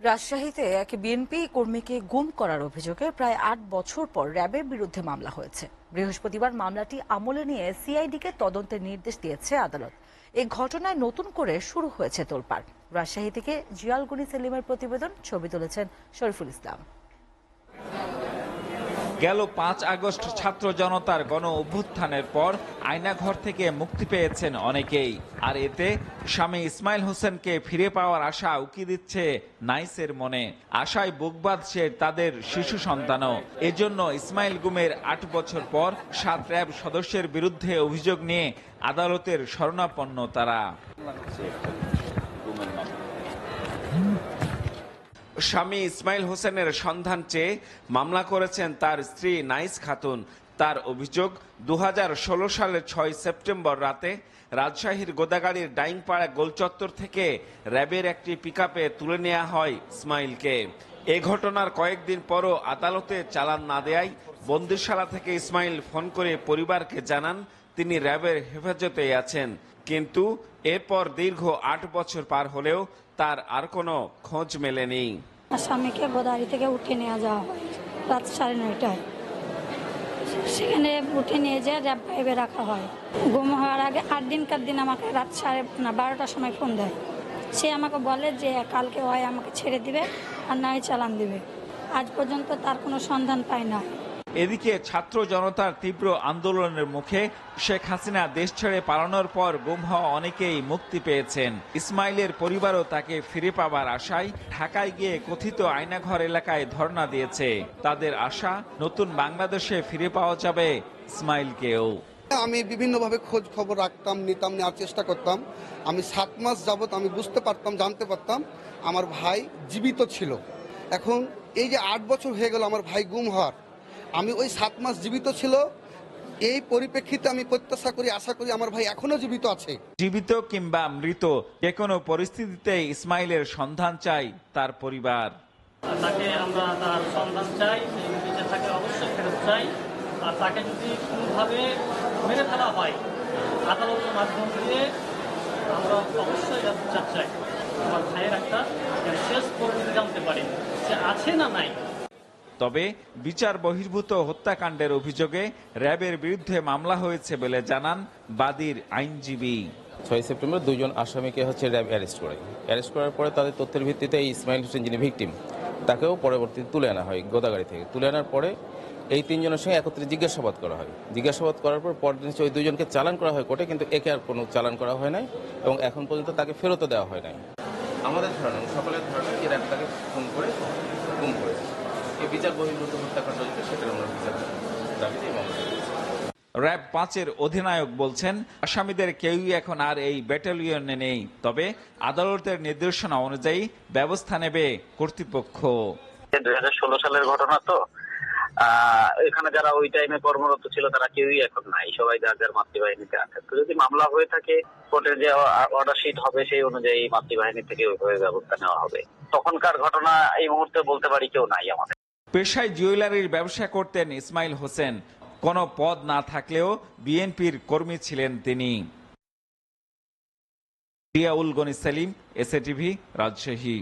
রাজশাহীতে এক বিএনপি কর্মীকে গুম করার অভিযোগে প্রায় ৮ বছর পর র্যাবের বিরুদ্ধে মামলা হয়েছে। বৃহস্পতিবার মামলাটি আমলে নিয়ে সিআইডিকে তদন্তের নির্দেশ দিয়েছে আদালত। এই ঘটনায় নতুন করে শুরু হয়েছে তোলপাড়। রাজশাহী থেকে জিয়াল গনি সেলিমের প্রতিবেদন, ছবি তুলেছেন শরীফুল ইসলাম। গেল ৫ আগস্ট ছাত্র জনতার গণ অভ্যুত্থানের পর আয়নাঘর থেকে মুক্তি পেয়েছেন অনেকেই। আর এতে স্বামী ইসমাইল হোসেনকে ফিরে পাওয়ার আশা উকি দিচ্ছে নাইসের মনে। আশায় বুক বাঁধছে তাদের শিশু সন্তানও। এজন্য ইসমাইল গুমের ৮ বছর পর ৭ র্যাব সদস্যের বিরুদ্ধে অভিযোগ নিয়ে আদালতের শরণাপন্ন তারা। স্বামী ইসমাইল হোসেনের সন্ধান চেয়ে মামলা করেছেন তার স্ত্রী নাইস খাতুন। তার অভিযোগ ২০১৬ সালের ৬ সেপ্টেম্বর রাতে রাজশাহীর গোদাগাড়ির ডাইংপাড়া গোলচত্বর থেকে র্যাবের একটি পিকআপে তুলে নেওয়া হয় ইসমাইলকে। এ ঘটনার কয়েকদিন পরও আদালতে চালান না দেয়ায় বন্দিশালা থেকে ইসমাইল ফোন করে পরিবারকে জানান তিনি র্যাবের হেফাজতে আছেন। কিন্তু এরপর দীর্ঘ ৮ বছর পার হলেও তার আর কোনো খোঁজ মেলেনি। স্বামীকে গোদাগাড়ি থেকে উঠে নিয়ে যাওয়া হয় রাত ৯:৩০টায়। সেখানে উঠে নিয়ে যেয়ে র্যাব 5-এ রাখা হয়। গুম হওয়ার আগে ৮ দিনকার দিন আমাকে রাত 12টার সময় ফোন দেয়। সে আমাকে বলে যে কালকে হয় আমাকে ছেড়ে দিবে আর না হয় চালান দিবে। আজ পর্যন্ত তার কোনো সন্ধান পায় না। এদিকে ছাত্র জনতার তীব্র আন্দোলনের মুখে শেখ হাসিনা দেশ ছেড়ে পালানোর পর গুম হওয়া অনেকেই মুক্তি পেয়েছেন। ইসমাইলের পরিবারও তাকে ফিরে পাবার আশায় ঢাকায় গিয়ে কথিত আয়নাঘর এলাকায় ধর্ণা দিয়েছে। তাদের আশা নতুন বাংলাদেশে ফিরে পাওয়া যাবে ইসমাইলকেও। আমি বিভিন্নভাবে খোঁজ খবর রাখতাম, নিতাম, নেওয়ার চেষ্টা করতাম। আমি 7 মাস যাবত আমি বুঝতে পারতাম, জানতে পারতাম আমার ভাই জীবিত ছিল। এখন এই যে 8 বছর হয়ে গেল আমার ভাই গুম হওয়ার, আমি ওই 7 মাস জীবিত ছিল। এই পরিপ্রেক্ষিতে আমি প্রত্যাশা করি, আশা করি আমার ভাই এখনো জীবিত আছে। জীবিত কিংবা মৃত যে কোনো পরিস্থিতিতে ইসমাইলের সন্ধান চাই তার পরিবার। তাকে আমরা তার সন্ধান চাই, বেঁচে থাকে অবশ্যই ফেরত চাই। আর তাকে যদি কোনোভাবে মেরে ফেলা হয় আদালতের মাধ্যম দিয়ে আমরা অবশ্যই বিচার চাই। আমার ভাইয়ের একটা শেষ পরিণতি জানতে পারি সে আছে না নাই। তবে বিচার বহির্ভূত হত্যাকাণ্ডের অভিযোগে র্যাবের বিরুদ্ধে মামলা হয়েছে বলে জানান বাদীর আইনজীবী। ৬ সেপ্টেম্বর ২ জন আসামিকে র্যাব অ্যারেস্ট করে। অ্যারেস্ট করার পরে তাদের তথ্যের ভিত্তিতে ইসমাইল হোসেন যিনি ভিকটিম তাকেও পরবর্তীতে তুলে আনা হয় গোদাগাড়ি থেকে। তুলে আনার পরে এই 3 জনের সঙ্গে একত্রে জিজ্ঞাসাবাদ করা হয়। জিজ্ঞাসাবাদ করার পর পরদিন ওই 2 জনকে চালান করা হয় কোর্টে, কিন্তু একে আর কোনো চালান করা হয় নাই এবং এখন পর্যন্ত তাকে ফেরতও দেওয়া হয় নাই। আমাদের ধারণা, সকলের ধারণা যে র্যাব তাকে ফোন করে গুম করেছে। এই বিচার বহির্ভূত হত্যাকাণ্ড যেটা সেটার আমরা বিচার দাবিতে র্যাব 5-এর অধিনায়ক বলছেন আসামিদের কেউই এখন আর এই ব্যাটালিয়নে নেই। তবে আদালতের নির্দেশনা অনুযায়ী ব্যবস্থা নেবে কর্তৃপক্ষ। 2016 সালের ঘটনা তো, এখানে যারা ওই টাইমে কর্মরত ছিল তারা কেউই এখন নাই, সবাই যার যার মাতৃবাহিনীতে আছে। তো যদি মামলা হয়ে থাকে কোর্টের যে অর্ডার শিট হবে সেই অনুযায়ী মাতৃবাহিনী থেকে ওইভাবে ব্যবস্থা নেওয়া হবে। তখনকার ঘটনা এই মুহূর্তে বলতে পারি কেউ নাই আমাদের। পেশায় জুয়েলারির ব্যবসা করতেন ইসমাইল হোসেন। কোনো পদ না থাকলেও বিএনপির কর্মী ছিলেন তিনি। Ziaul Gani Selim, SA TV, Rajshahi.